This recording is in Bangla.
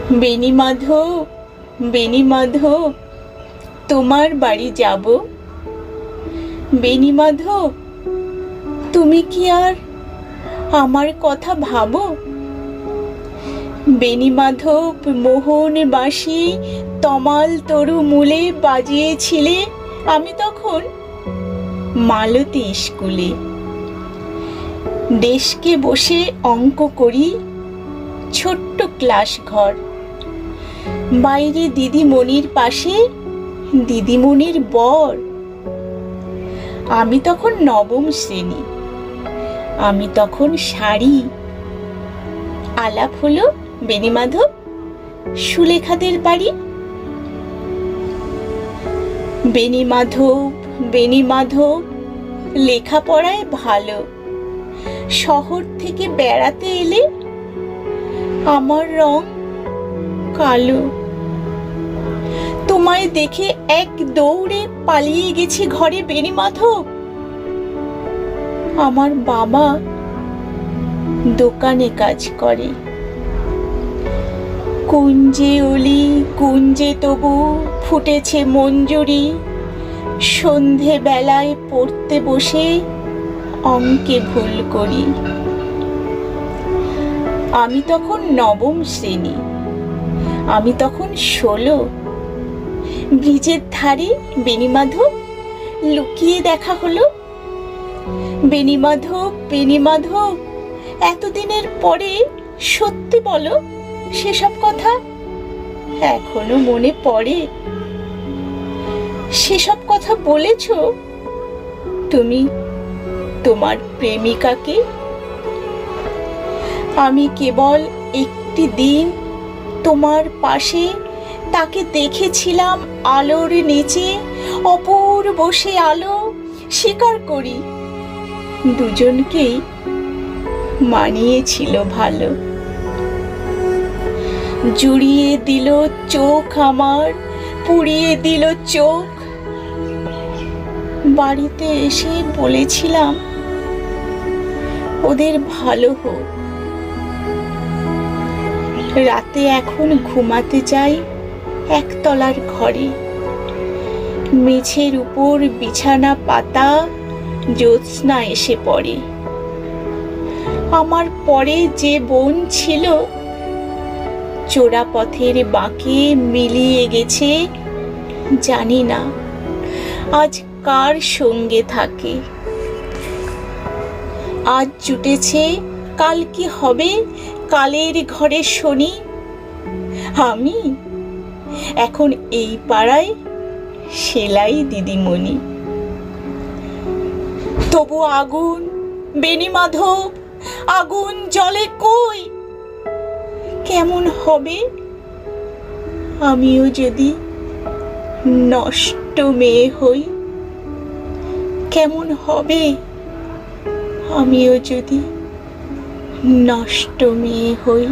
বেনি মাধব, বেনি মাধব, তোমার বাড়ি যাব। বেনি মাধব, তুমি কি আর আমার কথা ভাবো? বেনি মাধব, মোহন বাঁশি তমাল তরু মূলে বাজিয়েছিলে আমি তখন মালতী স্কুলে। ডেস্কে বসে অঙ্ক করি, ছোট্ট ক্লাস ঘর, বাইরে দিদিমণির পাশে দিদিমণির বর। আমি তখন নবম শ্রেণী, আমি তখন শাড়ি। আলাপ হলো বেনি মাধব, সুলেখাদের বাড়ি। বেনি মাধব, বেনি মাধব, লেখাপড়ায় ভালো, শহর থেকে বেড়াতে এলে আমার রং কালো। তোমায় দেখে এক দৌড়ে পালিয়ে গেছি ঘরে বেনি মাধব। আমার বাবা দোকানে কাজ করে। কুঞ্জে অলি কুঞ্জে তবু ফুটেছে মঞ্জুরি, সন্ধে বেলায় পড়তে বসে অঙ্কে ভুল করি। আমি তখন নবম শ্রেণী, আমি তখন 16। ব্রিজের ধারে বেনি মাধব, লুকিয়ে দেখা হলো। বেনি মাধব, বেনি মাধব, এতদিনের পরে সত্যি বলো, সেসব কথা এখনো মনে পড়ে? সেসব কথা বলেছ তুমি তোমার প্রেমিকাকে? আমি কেবল একটি দিন তোমার পাশে তাকে দেখেছিলাম আলোর নিচে, অপূর্ব বসে আলো। স্বীকার করি দুজনকেই মানিয়েছিল ভালো। জুড়িয়ে দিল চোখ আমার, পুড়িয়ে দিল চোখ। বাড়িতে এসে বলেছিলাম ওদের ভালো হোক। রাতে এখন ঘুমাতে যাই একতলার ঘরে, মেঝের উপর বিছানা পাতা, জ্যোৎস্না এসে পড়ে। আমার পরে যে বোন ছিল চোরা পথের বাঁকে মিলিয়ে গেছে, জানি না আজ কার সঙ্গে থাকে। আজ জুটেছে, কাল কি হবে কালের ঘরে শনি। আমি এখন এই পাড়ায় সেলাই দিদিমণি। তবু আগুন বেনি মাধব, আগুন জ্বলে কই? কেমন হবে আমিও যদি নষ্ট মেয়ে হই? কেমন হবে আমিও যদি নষ্ট মেয়ে হই?